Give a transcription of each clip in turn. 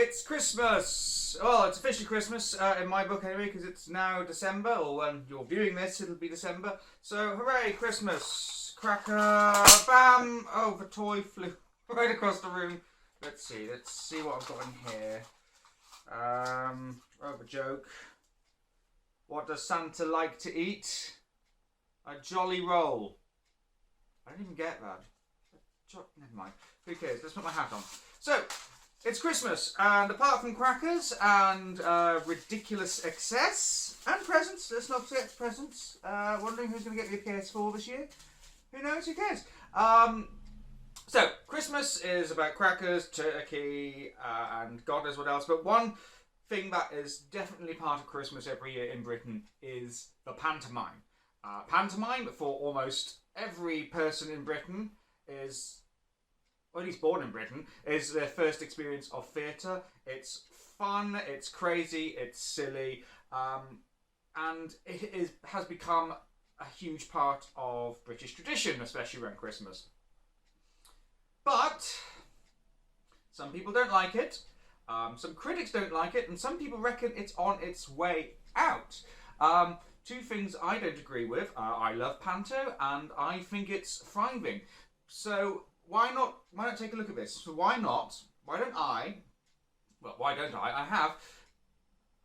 It's Christmas! Well, it's officially Christmas in my book anyway, because it's now December, or when you're viewing this, it'll be December. So, hooray, Christmas! Cracker! Bam! Oh, the toy flew right across the room. Let's see what I've got in here. Oh, the joke. What does Santa like to eat? A jolly roll. I didn't even get that. Never mind. Who cares? Let's put my hat on. So, it's Christmas, and apart from crackers and ridiculous excess and presents, let's not forget presents. Wondering who's going to get me a PS4 this year? Who knows? Who cares? So, Christmas is about crackers, turkey, and God knows what else. But one thing that is definitely part of Christmas every year in Britain is the pantomime. Pantomime, for almost every person in Britain, is, or at least born in Britain, is their first experience of theatre. It's fun, it's crazy, it's silly, and it has become a huge part of British tradition, especially around Christmas. But some people don't like it, some critics don't like it, and some people reckon it's on its way out. Two things I don't agree with. I love Panto, and I think it's thriving. So why not take a look at this? So why don't I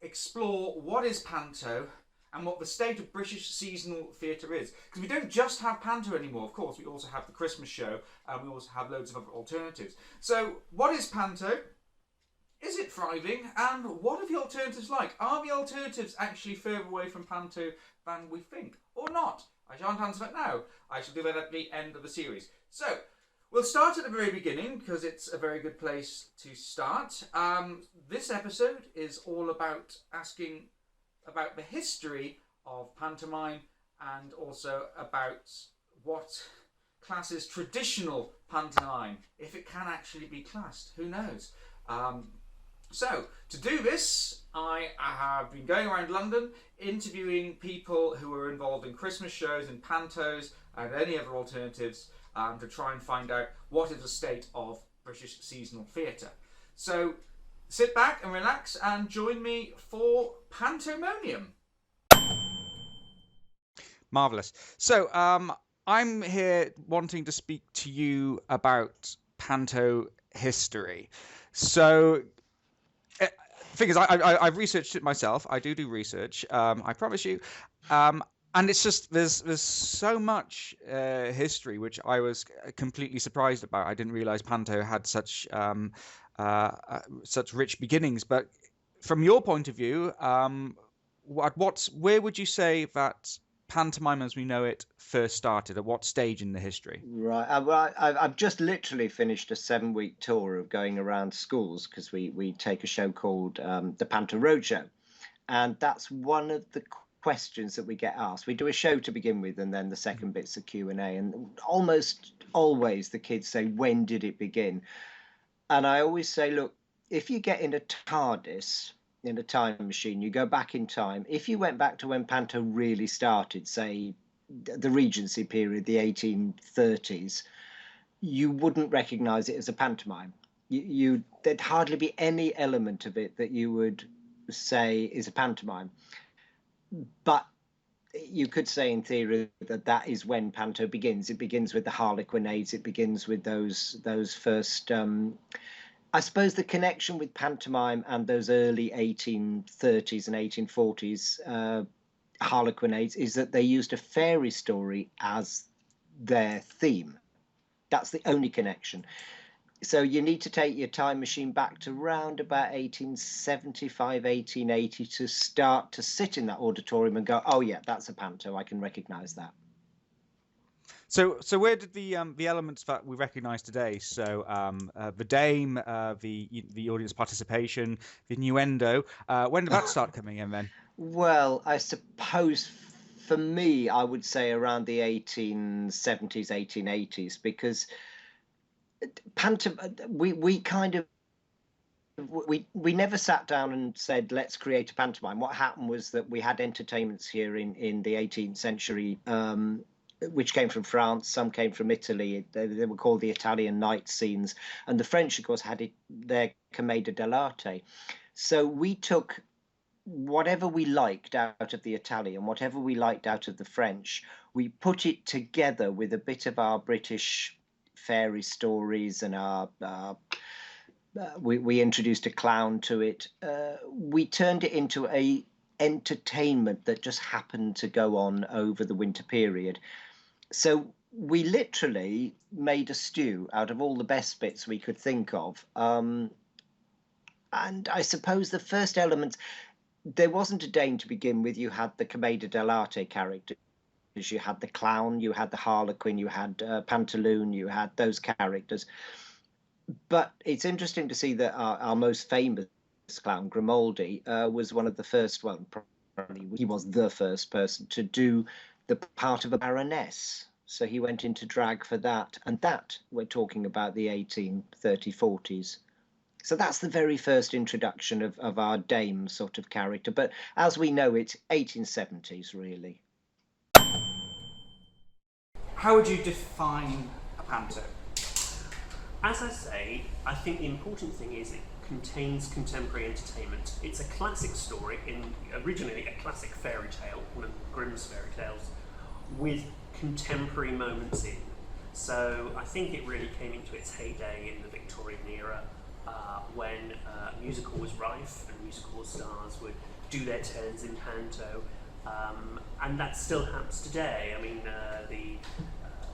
explore what is Panto and what the state of British seasonal theatre is. Because we don't just have Panto anymore, of course, we also have the Christmas show, and we also have loads of other alternatives. So what is Panto? Is it thriving? And what are the alternatives like? Are the alternatives actually further away from Panto than we think? Or not? I shan't answer that now. I shall do that at the end of the series. So, we'll start at the very beginning, because it's a very good place to start. This episode is all about asking about the history of pantomime, and also about what classes traditional pantomime, if it can actually be classed. Who knows? So, to do this, I have been going around London interviewing people who are involved in Christmas shows and pantos and any other alternatives to try and find out what is the state of British seasonal theatre. So, sit back and relax and join me for Pantomonium. Marvellous. So, I'm here wanting to speak to you about Panto History. So, figures, I've researched it myself. I do research, I promise you. And it's just, there's so much history, which I was completely surprised about. I didn't realise Panto had such rich beginnings. But from your point of view, where would you say that pantomime as we know it first started? At what stage in the history? Right. I've just literally finished a 7-week tour of going around schools, because we take a show called the Panto Roadshow. And that's one of the questions that we get asked. We do a show to begin with, and then the second bit's a Q&A. And almost always the kids say, when did it begin? And I always say, look, if you get in a TARDIS, in a time machine, you go back in time. If you went back to when Panto really started, say the Regency period, the 1830s, you wouldn't recognise it as a pantomime. There'd hardly be any element of it that you would say is a pantomime. But you could say in theory that is when Panto begins. It begins with the Harlequinades. It begins with those first. I suppose the connection with pantomime and those early 1830s and 1840s Harlequinades is that they used a fairy story as their theme. That's the only connection. So you need to take your time machine back to round about 1875, 1880 to start to sit in that auditorium and go, oh yeah, that's a panto, I can recognise that. So where did the elements that we recognise today? So the dame, the audience participation, the innuendo. When did that start coming in then? Well, I suppose for me, I would say around the 1870s, 1880s, because we never sat down and said, let's create a pantomime. What happened was that we had entertainments here in the 18th century which came from France, some came from Italy. They were called the Italian night scenes. And the French, of course, had their Commedia dell'arte. So we took whatever we liked out of the Italian, whatever we liked out of the French, we put it together with a bit of our British fairy stories and we introduced a clown to it. We turned it into a entertainment that just happened to go on over the winter period. So we literally made a stew out of all the best bits we could think of. And I suppose the first elements, there wasn't a Dane to begin with. You had the Commedia dell'arte characters. You had the clown, you had the harlequin, you had Pantaloon, you had those characters. But it's interesting to see that our most famous clown, Grimaldi, was one of the first, well, probably he was the first person to do the part of a baroness. So he went into drag for that. And that, we're talking about the 1830s. So that's the very first introduction of our dame sort of character. But as we know, it's 1870s, really. How would you define a panto? As I say, I think the important thing is it contains contemporary entertainment. It's a classic story, originally a classic fairy tale, one of Grimm's fairy tales, with contemporary moments in. So I think it really came into its heyday in the Victorian era, when musical was rife and musical stars would do their turns in panto, and that still happens today. I mean, the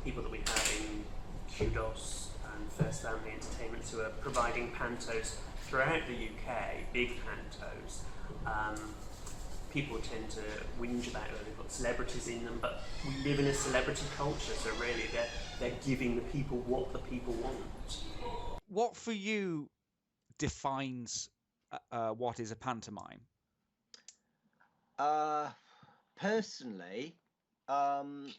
people that we have in Kudos and First Family Entertainments who are providing pantos throughout the UK, big pantos. People tend to whinge about it, they've got celebrities in them, but we live in a celebrity culture, so really they're giving the people what the people want. What for you defines what is a pantomime? Personally, the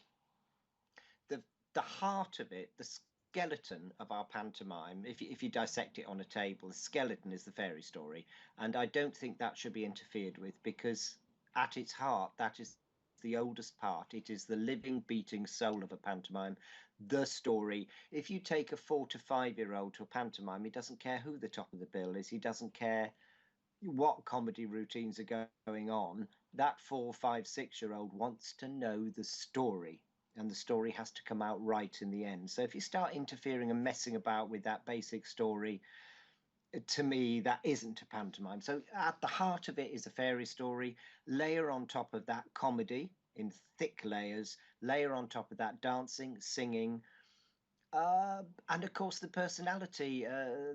heart of it, the skeleton of our pantomime, if you dissect it on a table, the skeleton is the fairy story, and I don't think that should be interfered with, because at its heart, that is the oldest part. It is the living, beating soul of a pantomime, the story. If you take a 4 to 5 year old to a pantomime, he doesn't care who the top of the bill is. He doesn't care what comedy routines are going on. That 4, 5, 6 year old wants to know the story, and the story has to come out right in the end. So if you start interfering and messing about with that basic story, to me, that isn't a pantomime. So at the heart of it is a fairy story. Layer on top of that comedy in thick layers. Layer on top of that dancing, singing, and of course the personality,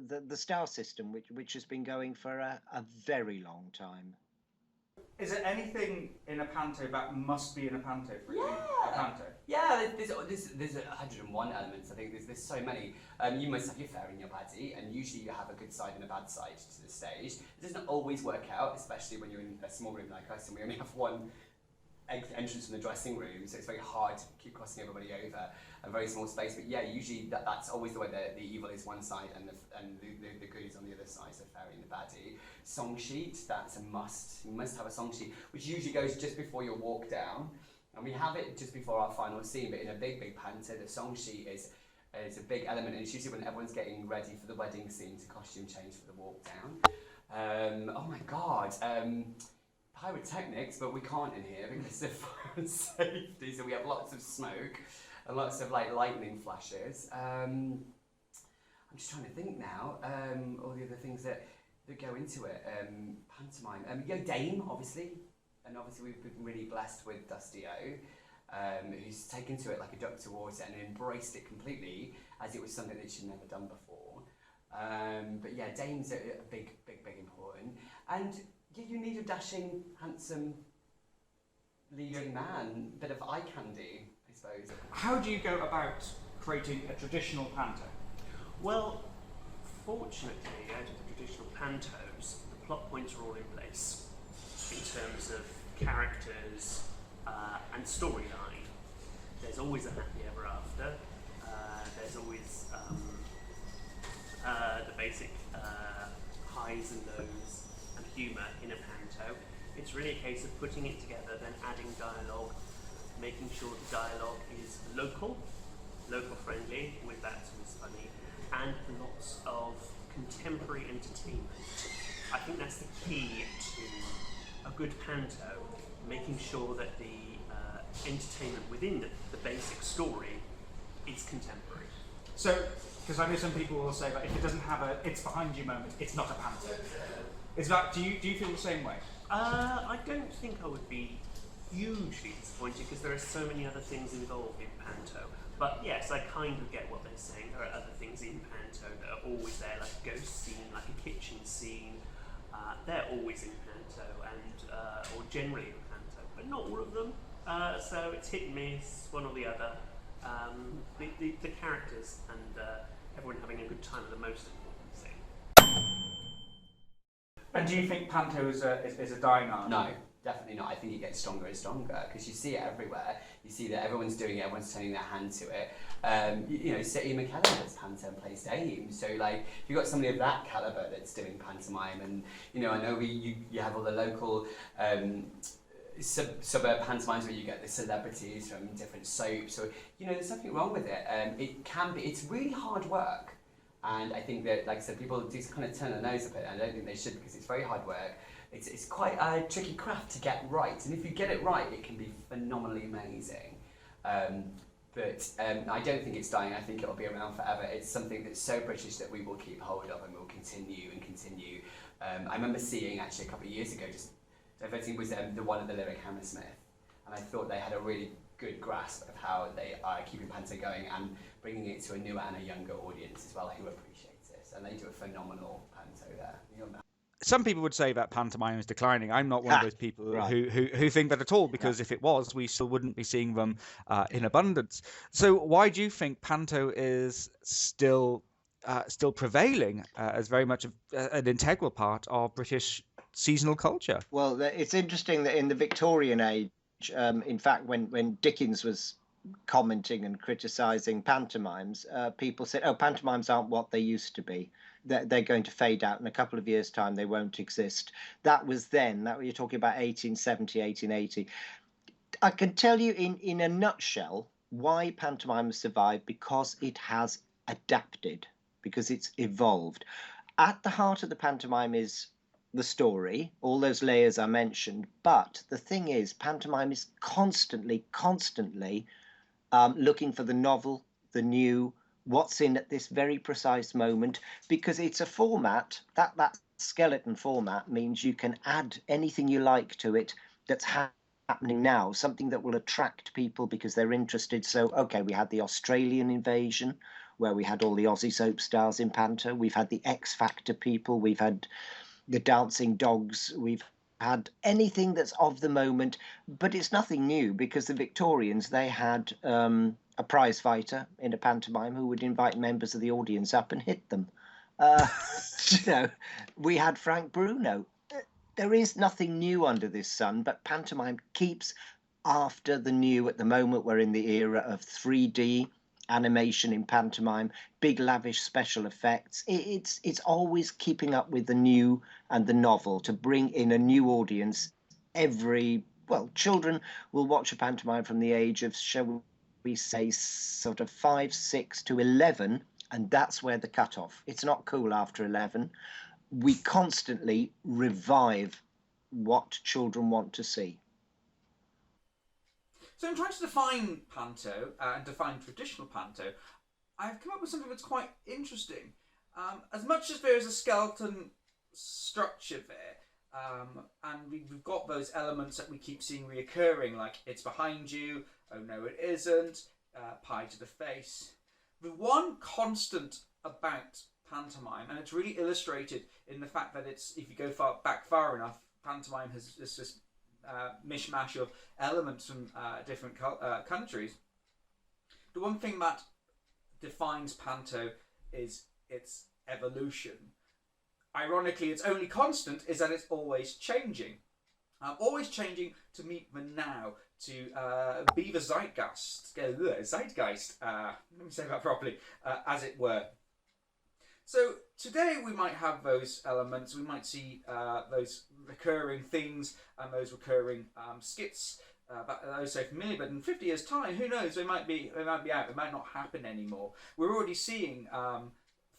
the star system, which has been going for a very long time. Is there anything in a panto that must be in a panto for you? Yeah. A panto? Yeah, there's 101 elements. I think there's so many. You must have your fair and your baddie, and usually you have a good side and a bad side to the stage. It doesn't always work out, especially when you're in a small room like us, and we only have one entrance from the dressing room, so it's very hard to keep crossing everybody over a very small space. But yeah, usually that's always the way. The evil is one side and the good is on the other side, so fairy and the baddie. Song sheet, that's a must. You must have a song sheet, which usually goes just before your walk down, and we have it just before our final scene. But in a big panto, the song sheet is a big element, and it's usually when everyone's getting ready for the wedding scene to costume change for the walk down. Oh my god. Pyrotechnics, but we can't in here because of fire and safety, so we have lots of smoke and lots of like lightning flashes. I'm just trying to think now, all the other things that go into it. Pantomime, Dame, obviously, and obviously we've been really blessed with Dusty O, who's taken to it like a duck to water and embraced it completely as it was something that she'd never done before. But yeah, Dame's a big important, and you need a dashing, handsome, leading man, bit of eye candy, I suppose. How do you go about creating a traditional panto? Well, fortunately, out of the traditional pantos, the plot points are all in place in terms of characters and storyline. There's always a happy ever after. There's always the basic highs and lows and humour in a panto. It's really a case of putting it together, then adding dialogue, making sure the dialogue is local friendly, with that was funny, and lots of contemporary entertainment. I think that's the key to a good panto, making sure that the entertainment within the basic story is contemporary. So, because I know some people will say that if it doesn't have a "it's behind you" moment, it's not a panto. Is that? Do you feel the same way? I don't think I would be hugely disappointed because there are so many other things involved in panto. But yes, I kind of get what they're saying. There are other things in panto that are always there, like a ghost scene, like a kitchen scene. They're always in panto, and or generally in panto, but not all of them. So it's hit and miss, one or the other. The characters and everyone having a good time are the most important thing. And do you think panto is a dying art? No, definitely not. I think it gets stronger and stronger because you see it everywhere. You see that everyone's doing it, everyone's turning their hand to it. You know, City McKellen does panto and plays Dame. So, like, if you've got somebody of that calibre that's doing pantomime, and, you know, I know you have all the local suburb pantomimes where you get the celebrities from different soaps, or, you know, there's nothing wrong with it. It's really hard work. And I think that, like I said, people do kind of turn their nose up at it, and I don't think they should because it's very hard work. It's quite a tricky craft to get right, and if you get it right, it can be phenomenally amazing. But I don't think it's dying. I think it'll be around forever. It's something that's so British that we will keep hold of and will continue and continue. I remember seeing, actually, a couple of years ago, just diverting, was the one at the Lyric Hammersmith, and I thought they had a really good grasp of how they are keeping panto going and bringing it to a newer and a younger audience as well who appreciates this, and they do a phenomenal panto there. Some people would say that pantomime is declining. I'm not one of those people Right. who think that at all, because if it was, we still wouldn't be seeing them in abundance. So why do you think panto is still prevailing as very much an integral part of British seasonal culture? Well, it's interesting that in the Victorian age, in fact, when Dickens was commenting and criticising pantomimes, people said, "Oh, pantomimes aren't what they used to be. They're going to fade out in a couple of years' time. They won't exist." That was then. That you're talking about 1870, 1880. I can tell you in a nutshell why pantomime has survived: because it has adapted, because it's evolved. At the heart of the pantomime is the story, all those layers I mentioned. But the thing is, pantomime is constantly looking for the novel, the new, what's in at this very precise moment, because it's a format, that skeleton format means you can add anything you like to it that's happening now, something that will attract people because they're interested. So, okay, we had the Australian invasion, where we had all the Aussie soap stars in panto. We've had the X Factor people. We've had the dancing dogs. We've had anything that's of the moment, but it's nothing new because the Victorians, they had a prize fighter in a pantomime who would invite members of the audience up and hit them. You know, we had Frank Bruno. There is nothing new under this sun, but pantomime keeps after the new. At the moment, we're in the era of 3D animation in pantomime, big lavish special effects. It's always keeping up with the new and the novel to bring in a new audience. Children will watch a pantomime from the age of, shall we say, sort of 5, 6 to 11, and that's where the cutoff. It's not cool after 11. We constantly revive what children want to see. So in trying to define panto and define traditional panto, I've come up with something that's quite interesting. As much as there is a skeleton structure there, and we've got those elements that we keep seeing reoccurring, like "it's behind you," "oh no it isn't," "pie to the face." The one constant about pantomime, and it's really illustrated in the fact that it's, if you go far enough, pantomime has this mishmash of elements from different countries. The one thing that defines panto is its evolution. Ironically, its only constant is that it's always changing. Always changing to meet the now, to be the zeitgeist, let me say that properly, as it were. So today we might have those elements, we might see those recurring themes and those recurring skits so familiar, but in 50 years' time, who knows? They might be out. It might not happen anymore. We're already seeing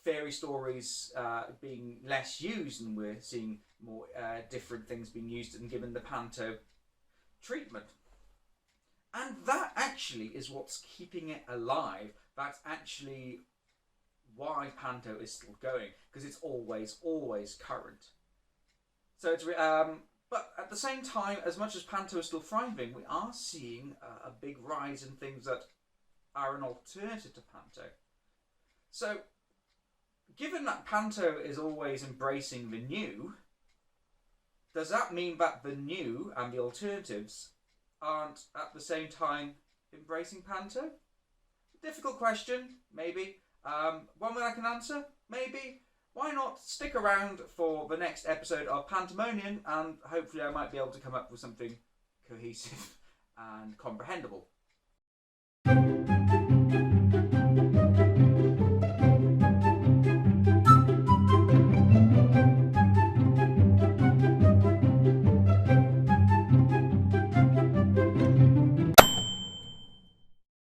fairy stories being less used, and we're seeing more different things being used and given the panto treatment. And that actually is what's keeping it alive. That's actually why panto is still going, because it's always current. So it's but at the same time, as much as panto is still thriving, we are seeing a big rise in things that are an alternative to panto. So, given that panto is always embracing the new, does that mean that the new and the alternatives aren't at the same time embracing panto? Difficult question, maybe. One that I can answer, maybe. Why not stick around for the next episode of Pantomonium, and hopefully I might be able to come up with something cohesive and comprehensible.